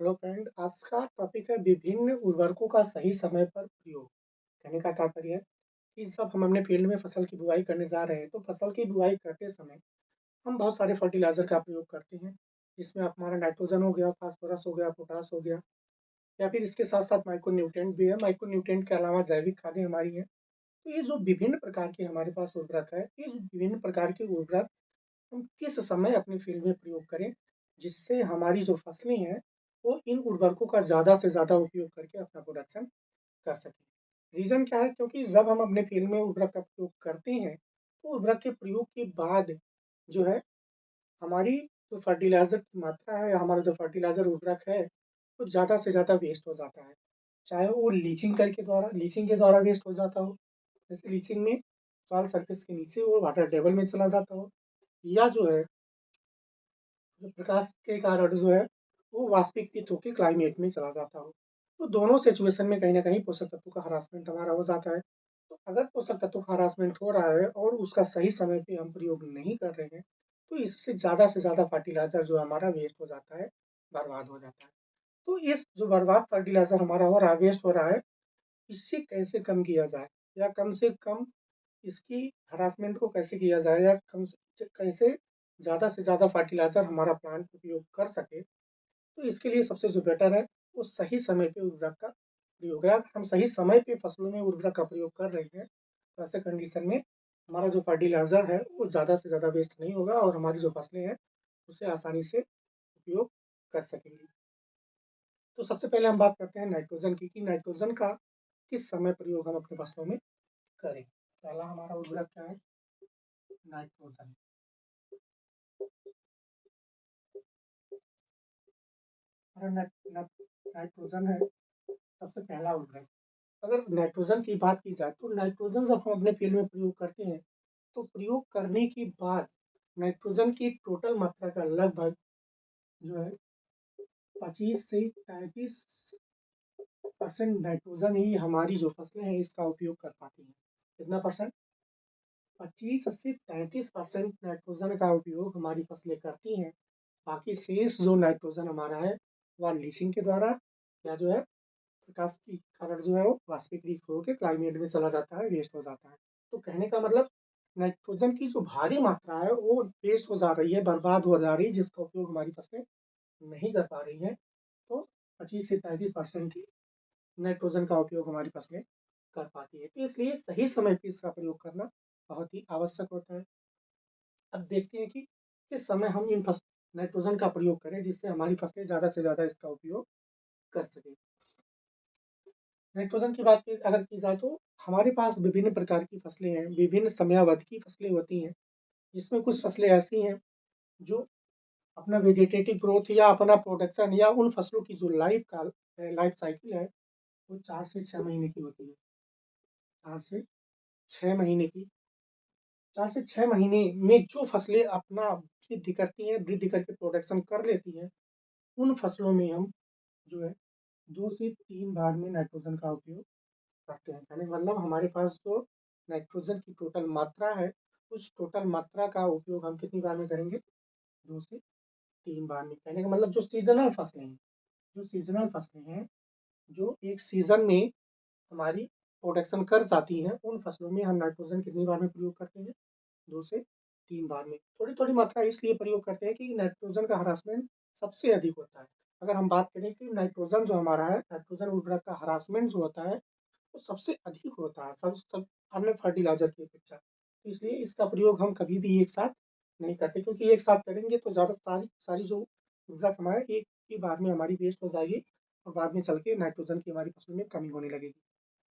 Hello friend, आज का topic है विभिन्न उर्वरकों का सही समय पर प्रयोग। कहने का तात्पर्य है कि जब हम अपने फील्ड में फसल की बुआई करने जा रहे हैं तो फसल की बुआई करते समय हम बहुत सारे फर्टिलाइजर का प्रयोग करते हैं, जिसमें हमारा नाइट्रोजन हो गया, फास्फोरस हो गया, पोटास हो गया, या फिर इसके साथ साथ माइक्रो न्यूट्रेंट भी है। माइक्रो न्यूट्रेंट के अलावा जैविक खादें हमारी हैं। तो ये जो विभिन्न प्रकार के हमारे पास उर्वरक है, ये जो विभिन्न प्रकार के उर्वरक हम किस समय अपने फील्ड में प्रयोग करें, जिससे हमारी जो फसलें हैं वो इन उर्वरकों का ज़्यादा से ज़्यादा उपयोग करके अपना प्रोडक्शन कर सकें। रीज़न क्या है? क्योंकि जब हम अपने फील्ड में उर्वरक का प्रयोग करते हैं तो उर्वरक के प्रयोग के बाद जो है हमारी जो फर्टिलाइज़र की मात्रा है, हमारा जो फर्टिलाइज़र उर्वरक है वो ज़्यादा से ज़्यादा वेस्ट हो जाता है। चाहे वो लीचिंग के द्वारा वेस्ट हो जाता हो, जैसे लीचिंग में सॉइल सरफेस के नीचे वो वाटर टेबल में चला जाता हो, या जो है जो प्रकाश के कारण जो है वो वाष्पीकृत होकर क्लाइमेट में चला जाता हो। तो दोनों सिचुएशन में कहीं न कहीं पोषक तत्वों का हरासमेंट हमारा हो जाता है। तो अगर पोषक तत्वों का हरासमेंट हो रहा है और उसका सही समय पे हम प्रयोग नहीं कर रहे हैं, तो इससे ज़्यादा से ज़्यादा फर्टिलाइज़र जो हमारा वेस्ट हो जाता है, बर्बाद हो जाता है। तो इस जो बर्बाद फर्टिलाइज़र हमारा हो रहा है, वेस्ट हो रहा है, इसे कैसे कम किया जाए, या कम से कम इसकी हरासमेंट को कैसे किया जाए, या कम से कैसे ज़्यादा से ज़्यादा फर्टिलाइज़र हमारा प्लांट उपयोग कर सके। तो इसके लिए सबसे जो बेटर है, वो सही समय पे उर्वरक का प्रयोग है। अगर हम सही समय पे फसलों में उर्वरक का प्रयोग कर रहे हैं, तो ऐसे कंडीशन में हमारा जो फर्टिलाइज़र है, वो ज़्यादा से ज़्यादा वेस्ट नहीं होगा और हमारी जो फसलें हैं, उसे आसानी से उपयोग कर सकेंगी। तो सबसे पहले हम बात करते हैं नाइट्रोजन की, कि नाइट्रोजन का किस समय प्रयोग हम अपनी फसलों में करें। पहला हमारा उर्वरक क्या है? नाइट्रोजन। हमारा नाइट्रोजन है सबसे पहला उर्वरक। अगर नाइट्रोजन की बात की जाए तो नाइट्रोजन जब हम अपने फील्ड में प्रयोग करते हैं तो प्रयोग करने के बाद नाइट्रोजन की टोटल मात्रा का लगभग जो है 25 से 33% नाइट्रोजन ही हमारी जो फसलें हैं इसका उपयोग कर पाती हैं। कितना परसेंट? 25 से 33% नाइट्रोजन का उपयोग हमारी फसलें करती हैं। बाकी शेष जो नाइट्रोजन हमारा है वह लीचिंग के द्वारा या जो है प्रकाश के कारण जो है वो वाष्पीकृत होकर क्लाइमेट में चला जाता है, वेस्ट हो जाता है। तो कहने का मतलब नाइट्रोजन की जो भारी मात्रा है वो वेस्ट हो जा रही है, बर्बाद हो जा रही है, जिसका उपयोग हमारी फसलें नहीं कर पा रही हैं। तो 25 से 33% ही नाइट्रोजन का उपयोग हमारी फसलें कर पाती है। तो इसलिए सही समय पे इसका प्रयोग करना बहुत ही आवश्यक होता है। अब देखते हैं कि किस समय हम नाइट्रोजन का प्रयोग करें जिससे हमारी फसलें ज़्यादा से ज़्यादा इसका उपयोग कर सकें। नाइट्रोजन की बात अगर की जाए तो हमारे पास विभिन्न प्रकार की फसलें हैं, विभिन्न समयावधि की फसलें होती हैं, जिसमें कुछ फसलें ऐसी हैं जो अपना वेजिटेटिव ग्रोथ या अपना प्रोडक्शन या उन फसलों की जो लाइफ साइकिल है वो 4 से 6 महीने की होती है। 4 से 6 महीने की 4 से 6 महीने में जो फसलें अपना वृद्धि करती हैं, वृद्धि करके प्रोडक्शन कर लेती हैं, उन फसलों में हम जो है 2 से 3 बार में नाइट्रोजन का उपयोग करते हैं। कहने का मतलब हमारे पास जो नाइट्रोजन की टोटल मात्रा है, उस टोटल मात्रा का उपयोग हम कितनी बार में करेंगे? 2 से 3 बार में। कहने का मतलब जो सीजनल फसलें हैं, जो एक सीजन में हमारी प्रोडक्शन कर जाती हैं, उन फसलों में हम नाइट्रोजन कितनी बार में प्रयोग करते हैं? 2 से 3 बार में। थोड़ी-थोड़ी मात्रा इसलिए प्रयोग करते हैं कि नाइट्रोजन का हरासमेंट सबसे अधिक होता है। अगर हम बात करें कि नाइट्रोजन जो हमारा है, नाइट्रोजन उर्वरक का हरासमेंट जो होता है वो सबसे अधिक होता है, सब अन्य फर्टिलाइज़र की अपेक्षा। तो इसलिए इसका प्रयोग हम कभी भी एक साथ नहीं करते, क्योंकि एक साथ करेंगे तो ज़्यादा सारी सारी जो उर्वरक हमारे एक ही बार में हमारी वेस्ट हो जाएगी और बाद में चल के नाइट्रोजन की हमारी फसलों में कमी होने लगेगी।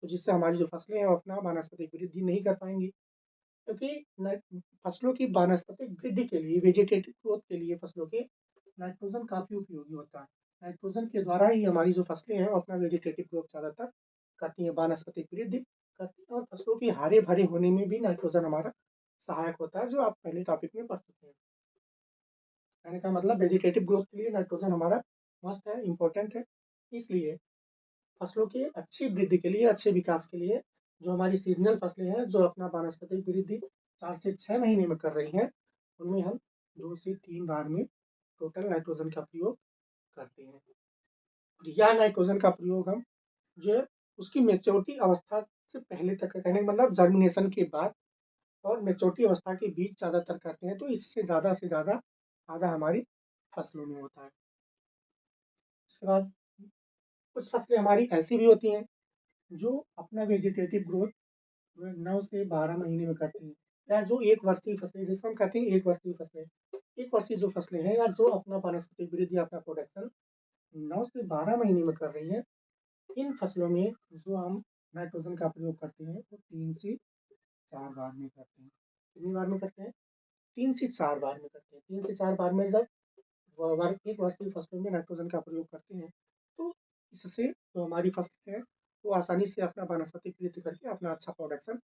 तो जिससे हमारी जो फसलें हैं वो अपना वानस्पतिक वृद्धि नहीं कर पाएँगी, क्योंकि फसलों की वानस्पतिक वृद्धि के लिए, वेजिटेटिव ग्रोथ के लिए फसलों के नाइट्रोजन काफ़ी उपयोगी होता है। नाइट्रोजन के द्वारा ही हमारी जो फसलें हैं वो अपना वेजिटेटिव ग्रोथ ज़्यादातर करती हैं, वानस्पतिक वृद्धि करती हैं, और फसलों की हरे-भरे होने में भी नाइट्रोजन हमारा सहायक होता है, जो आप पहले टॉपिक में पढ़ चुके हैं। कहने का मतलब वेजिटेटिव ग्रोथ के लिए नाइट्रोजन हमारा मस्ट है, इम्पोर्टेंट है। इसलिए फसलों की अच्छी वृद्धि के लिए, अच्छे विकास के लिए जो हमारी सीज़नल फसलें हैं, जो अपना वानस्पतिक वृद्धि 4 से 6 महीने में कर रही हैं, उनमें हम 2 से 3 बार में टोटल नाइट्रोजन का प्रयोग करते हैं। या नाइट्रोजन का प्रयोग हम जो है उसकी मैच्योरिटी अवस्था से पहले तक का, कहने का मतलब जर्मिनेशन के बाद और मैच्योरिटी अवस्था के बीच ज़्यादातर करते हैं, तो इससे ज़्यादा से ज़्यादा फायदा हमारी फसलों में होता है। इसके बाद कुछ फसलें हमारी ऐसी भी होती हैं जो अपना वेजिटेटिव ग्रोथ जो है 9 से 12 महीने में करती हैं, या जो एक वर्षीय फसलें, जिसको हम कहते हैं एक वर्षीय फसलें। एक वर्षीय जो फसलें हैं या जो अपना वानस्पतिक वृद्धि या अपना प्रोडक्शन 9 से 12 महीने में कर रही हैं, इन फसलों में जो हम नाइट्रोजन का प्रयोग करते हैं वो 3 से 4 बार में करते हैं। कितनी बार में करते हैं? 3 से 4 बार में करते हैं। 3 से 4 बार में जब एक वर्षीय फसलों में नाइट्रोजन का प्रयोग करते हैं, तो इससे जो हमारी फसल है वो आसानी से अपना वानस्पतिक वृद्धि करके अपना अच्छा प्रोडक्शन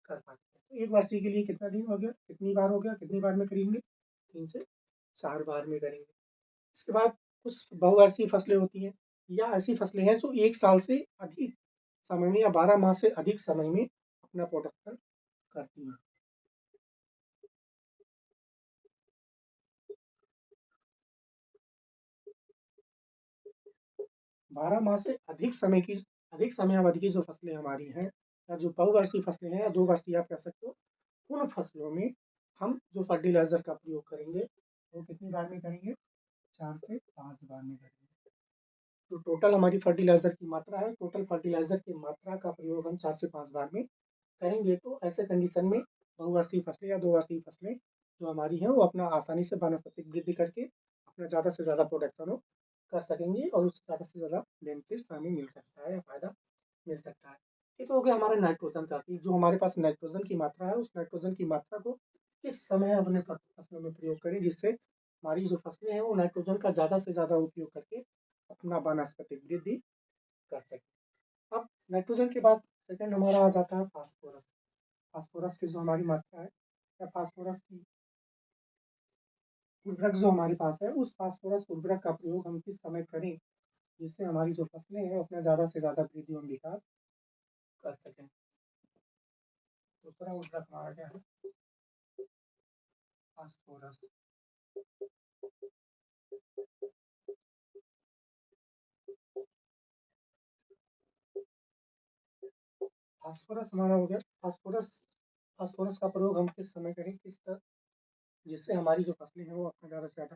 कर पाते हैं। तो एक वर्षीय के लिए कितना दिन हो गया, कितनी बार हो गया, कितनी बार में करेंगे? 3 से 4 बार में करेंगे। इसके बाद कुछ बहुवर्षीय फसलें होती हैं या ऐसी फसलें हैं जो 1 साल से अधिक समय में या 12 माह से अधिक समय में अपना प्रोडक्शन करती हैं। 12 माह से अधिक समय अवधि की जो फसलें हमारी हैं या जो बहुवर्षीय फसलें हैं या 2 वर्षीय आप कह सकते हो, उन फसलों में हम जो फर्टिलाइज़र का प्रयोग करेंगे, वो कितनी बार में करेंगे? 4 से 5 बार में करेंगे। तो टोटल हमारी फर्टिलाइज़र की मात्रा है, टोटल फर्टिलाइज़र की मात्रा का प्रयोग हम 4 से 5 बार में करेंगे, तो ऐसे कंडीशन में बहुवर्षीय फसलें या 2 वर्षीय फसलें जो हमारी हैं, वो अपना आसानी से वानस्पतिक वृद्धि करके अपना ज़्यादा से ज़्यादा प्रोडक्शन वो कर सकेंगी और उससे ज़्यादा से ज़्यादा बेनिफिट्स हमें मिल सकता है या फ़ायदा मिल सकता है। ये तो हो गया हमारा नाइट्रोजन का कि जो हमारे पास नाइट्रोजन की मात्रा है, उस नाइट्रोजन की मात्रा को किस समय अपने फसलों में प्रयोग करें, जिससे हमारी जो फसलें हैं, वो नाइट्रोजन का ज़्यादा से ज़्यादा उपयोग करके अपना वानस्पतिक वृद्धि कर सकें। अब नाइट्रोजन के बाद सेकंड हमारा आ जाता है फास्फोरस। फास्फोरस की जो हमारी मात्रा है या फास्फोरस की उर्वरक जो हमारे पास है, उस फास्फोरस उर्वरक का प्रयोग हम किस समय करें जिससे हमारी जो फसलें हैं अपना ज़्यादा से ज़्यादा वृद्धि एवं विकास कर सकें। दूसरा उर्वरक हमारा क्या है? फास्फोरस। फास्फोरस हमारा हो गया। फास्फोरस फास्फोरस का प्रयोग हम किस समय करें, किस तरह, जिससे हमारी जो फसलें हैं वो अपना ज़्यादा से ज़्यादा।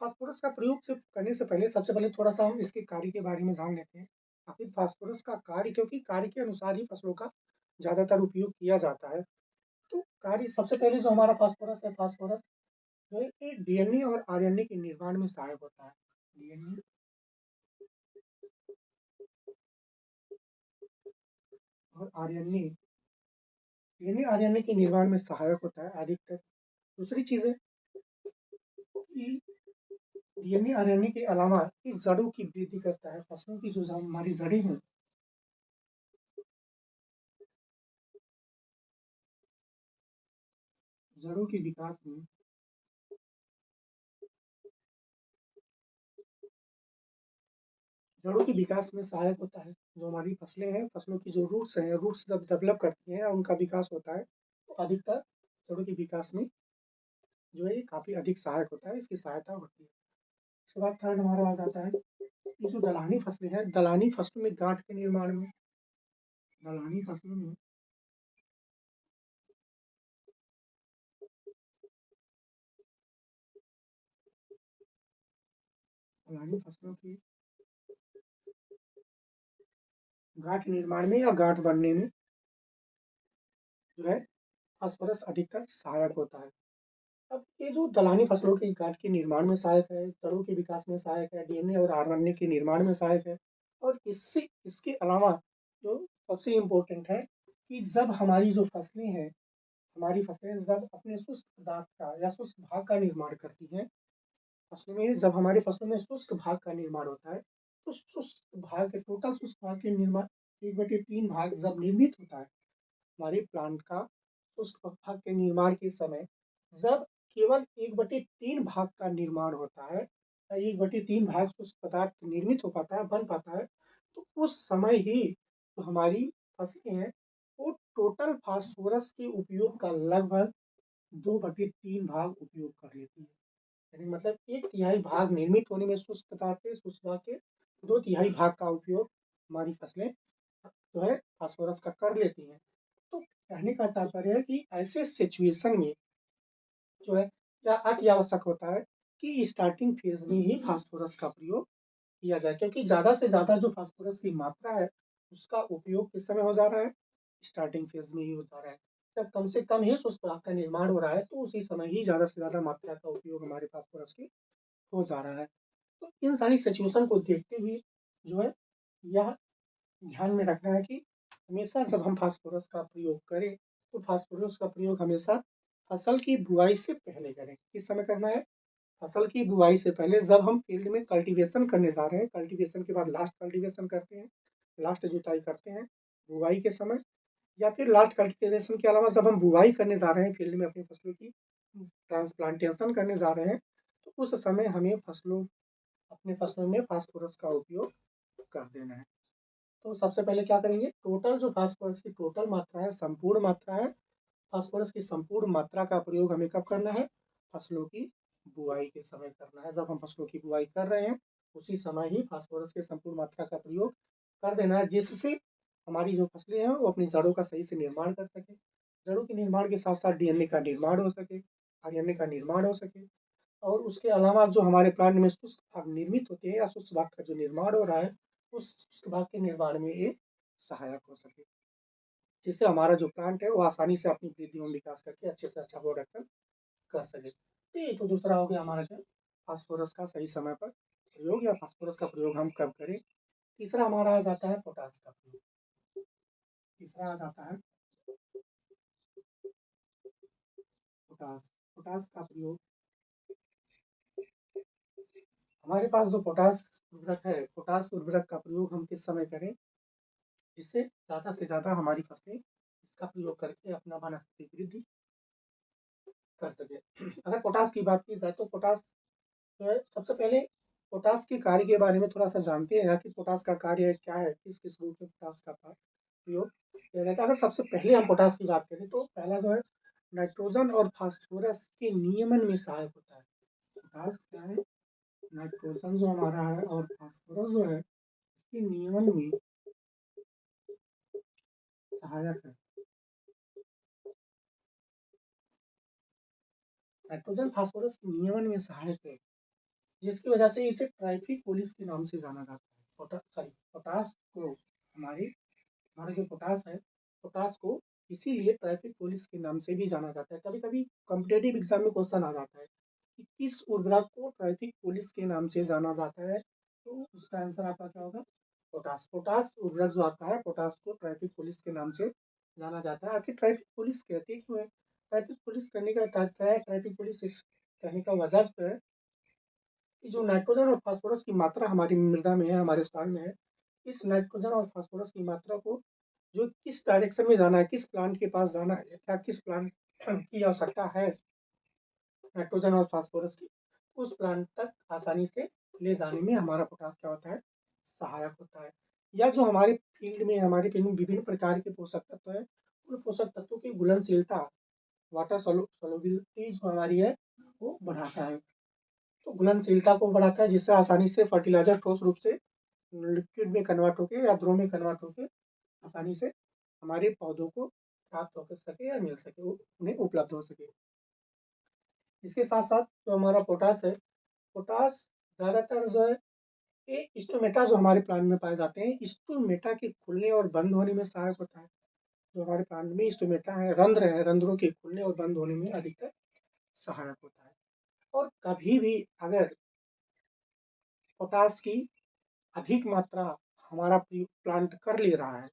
फास्फोरस का प्रयोग से करने से पहले सबसे पहले थोड़ा सा हम इसके कार्य के बारे में जान लेते हैं। आखिर फास्फोरस का कार्य, क्योंकि कार्य के अनुसार ही फसलों का ज़्यादातर उपयोग किया जाता है। तो कार्य सबसे पहले जो हमारा फास्फोरस है, फास्फोरस जो है ये डीएनए और आरएनए के निर्माण में सहायक होता है। डीएनए और आरएनए, डीएनए आरएनए के निर्माण में सहायक होता है अधिकतर। दूसरी चीज़ है कि डीएनए आरएनए के अलावा ये जड़ों की वृद्धि करता है। फसलों की जो हमारी जड़ें हैं, जड़ों के विकास में जड़ों के विकास में सहायक होता है। जो हमारी फसलें हैं, फसलों की जो रूट्स हैं, रूट्स जब डेवलप करती हैं उनका विकास होता है, तो अधिकतर जड़ों के विकास में जो है काफ़ी अधिक सहायक होता है, इसकी सहायता होती है। उसके बाद थर्ड हमारा आ जाता है ये जो दलहनी फसलें हैं, दलहनी फसलों में गांठ के निर्माण में, दलहनी फसलों में दलहनी फसलों की गांठ निर्माण में या गांठ बनने में जो है फास्फोरस अधिकतर सहायक होता है। अब ये जो दलहनी फसलों की गांठ के निर्माण में सहायक है, जड़ों के विकास में सहायक है, डीएनए और आरएनए के निर्माण में सहायक है, और इससे इसके अलावा जो सबसे इम्पोर्टेंट है कि जब हमारी जो फसलें हैं, हमारी फसलें जब अपने शुष्क पदार्थ का या शुष्क भाग का निर्माण करती हैं, फसलों में जब हमारी फसलों में शुष्क भाग का निर्माण होता है, तो शुष्क भाग के टोटल शुष्क भाग के निर्माण 1/3 भाग जब निर्मित होता है हमारे प्लांट का, शुष्क भाग के निर्माण के समय जब केवल 1/3 भाग का निर्माण होता है या 1/3 भाग शुष्क पदार्थ निर्मित हो पाता है, बन पाता है, तो उस समय ही जो हमारी फसलें हैं वो टोटल फास्फोरस के उपयोग का लगभग 2/3 भाग उपयोग कर लेती है। यानी मतलब 1/3 भाग निर्मित होने में शुष्क पदार्थ के, शुष्क भाग के 2/3 भाग का उपयोग हमारी फसलें जो है फास्फोरस का कर लेती हैं। तो कहने का तात्पर्य है कि ऐसे सिचुएशन में जो है क्या अति आवश्यक होता है कि स्टार्टिंग फेज में ही फास्फोरस का प्रयोग किया जाए, क्योंकि ज़्यादा से ज़्यादा जो फास्फोरस की मात्रा है उसका उपयोग किस समय हो जा रहा है, स्टार्टिंग फेज में ही हो जा रहा है। जब कम से कम ही उस पदार्थ का निर्माण हो रहा है तो उसी समय ही ज़्यादा से ज़्यादा मात्रा का उपयोग हमारे फास्फोरस की हो जा रहा है। तो इन सारी सिचुएशन को देखते हुए जो है यह ध्यान में रखना है कि हमेशा जब हम फास्फोरस का प्रयोग करें तो फास्फोरस का प्रयोग हमेशा फसल की बुआई से पहले करें। किस समय करना है? फसल की बुआई से पहले, जब हम फील्ड में कल्टीवेशन करने जा रहे हैं, कल्टीवेशन के बाद लास्ट कल्टीवेशन करते हैं, लास्ट जुताई करते हैं बुआई के समय, या फिर लास्ट कल्टीवेशन के अलावा जब हम बुआई करने जा रहे हैं फील्ड में अपनी फसलों की ट्रांसप्लांटेशन करने जा रहे हैं, तो उस समय हमें अपने फसलों में फास्फोरस का उपयोग कर देना है। तो सबसे पहले क्या करेंगे, टोटल जो फास्फोरस की टोटल मात्रा है, संपूर्ण मात्रा है, फास्फोरस की संपूर्ण मात्रा का प्रयोग हमें कब करना है? फसलों की बुआई के समय करना है। जब हम फसलों की बुआई कर रहे हैं उसी समय ही फास्फोरस की संपूर्ण मात्रा का प्रयोग कर देना है, जिससे हमारी जो फसलें हैं वो अपनी जड़ों का सही से निर्माण कर सके, जड़ों के निर्माण के साथ साथ डीएनए का निर्माण हो सके, आरएनए का निर्माण हो सके, और उसके अलावा जो हमारे प्लांट में शुष्क भाग निर्मित होते हैं या शुष्क भाग का जो निर्माण हो रहा है उस शुष्क भाग के निर्माण में ये सहायक हो सके, जिससे हमारा जो प्लांट है वो आसानी से अपनी वृद्धि एवं विकास करके अच्छे से अच्छा प्रोडक्शन कर सके। तो ये तो दूसरा हो गया हमारा क्या, फास्फोरस का सही समय पर प्रयोग या फास्फोरस का प्रयोग हम कब करें। तीसरा हमारा आ जाता है पोटास का प्रयोग। तीसरा आ जाता है पोटास। पोटास का प्रयोग, हमारे पास जो पोटास उर्वरक है, पोटास उर्वरक का प्रयोग हम किस समय करें जिससे ज़्यादा से ज़्यादा हमारी फसलें इसका प्रयोग करके अपना वानस्पतिक वृद्धि कर सके। अगर पोटास की बात की जाए तो पोटास जो है, सबसे पहले पोटास के कार्य के बारे में थोड़ा सा जानते हैं कि पोटास का कार्य क्या है, किस किस रूप में पोटास का प्रयोग किया जाता है। अगर सबसे पहले हम पोटास की बात करें तो पहला जो है नाइट्रोजन और फास्फोरस के नियमन में सहायक होता है। पोटास क्या है? नाइट्रोजन जो हमारा है और फास्फोरस जो है इसके नियमन में सहायक है। नाइट्रोजन फास्फोरस के नियमन में सहायक है, जिसकी वजह से इसे ट्राइफिक पुलिस के नाम से जाना जाता है। पोटास को हमारी हमारा जो पोटास है, पोटास को इसीलिए ट्रैफिक पुलिस के नाम से भी जाना जाता है। कभी कभी कॉम्पिटेटिव एग्जाम में क्वेश्चन आ जाता है कि किस उर्वरक को ट्रैफिक पुलिस के नाम से जाना जाता है, तो उसका आंसर आपका क्या होगा? पोटास। पोटास उर्वरक जो आता है, पोटास को ट्रैफिक पुलिस के नाम से जाना जाता है। आखिर ट्रैफिक पुलिस कहते क्यों है? ट्रैफिक पुलिस करने का तात्पर्य है, ट्रैफिक पुलिस इस कहने का वजह जो है कि जो नाइट्रोजन और फास्फोरस की मात्रा हमारी मृदा में है, हमारे स्थान में है, इस नाइट्रोजन और फास्फोरस की मात्रा को जो किस डायरेक्शन में जाना है, किस प्लांट के पास जाना है, क्या किस प्लांट की आवश्यकता है नाइट्रोजन और फास्फोरस की, उस प्लांट तक आसानी से ले जाने में हमारा पोटास क्या होता है? सहायक होता है। या जो हमारे फील्ड में विभिन्न प्रकार के पोषक तत्व है, उन पोषक तत्वों की घुलनशीलता, वाटर सोलुबिलिटी जो हमारी है वो बढ़ाता है। तो घुलनशीलता को बढ़ाता है, जिससे आसानी से फर्टिलाइजर ठोस रूप से लिक्विड में कन्वर्ट होके या द्रव में कन्वर्ट होके आसानी से हमारे पौधों को प्राप्त हो सके या मिल सके, उन्हें उपलब्ध हो सके। इसके साथ साथ जो हमारा पोटास है, पोटास ज़्यादातर जो है ये स्टोमेटा जो हमारे प्लांट में पाए जाते हैं, स्टोमेटा के खुलने और बंद होने में सहायक होता है। जो हमारे प्लांट में स्टोमेटा है, रंध्र है, रंध्रों के खुलने और बंद होने में अधिकतर सहायक होता है। और कभी भी अगर पोटास की अधिक मात्रा हमारा प्लांट कर ले रहा है,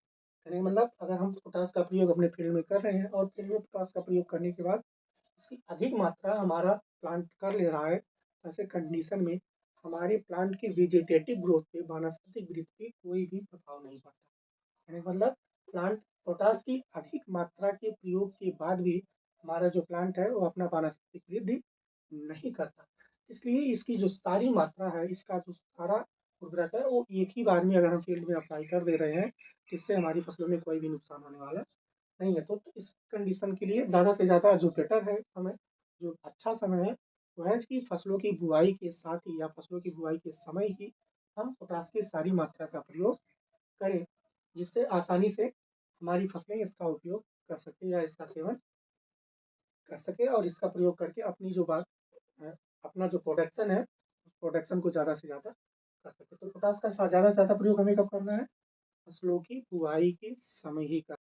यानी मतलब अगर हम पोटास का प्रयोग अपने फील्ड में कर रहे हैं और फील्ड में पोटास का प्रयोग करने के बाद इसकी अधिक मात्रा हमारा प्लांट कर ले रहा है, ऐसे कंडीशन में हमारे प्लांट की वेजिटेटिव ग्रोथ पे, वानस्पतिक वृद्धि पे कोई भी प्रभाव नहीं पड़ता। यानी मतलब प्लांट पोटास की अधिक मात्रा के प्रयोग के बाद भी हमारा जो प्लांट है वो अपना वानस्पतिक वृद्धि नहीं करता। इसलिए इसकी जो सारी मात्रा है, इसका जो सारा उर्वरक है वो एक ही बार में अगर हम फील्ड में अप्लाई कर दे रहे हैं, जिससे हमारी फसलों में कोई भी नुकसान होने वाला नहीं है। तो इस कंडीशन के लिए ज़्यादा से ज़्यादा जो बेटर है समय, जो अच्छा समय है वो है कि फसलों की बुआई के साथ ही या फसलों की बुआई के समय ही हम पोटाश की सारी मात्रा का प्रयोग करें, जिससे आसानी से हमारी फसलें इसका उपयोग कर सकें या इसका सेवन कर सकें और इसका प्रयोग करके अपनी जो अपना जो प्रोडक्शन है, उस प्रोडक्शन को ज़्यादा से ज़्यादा कर सकें। तो पोटाश का ज़्यादा से ज़्यादा प्रयोग हमें कब करना है? फसलों की बुआई के समय ही करना है।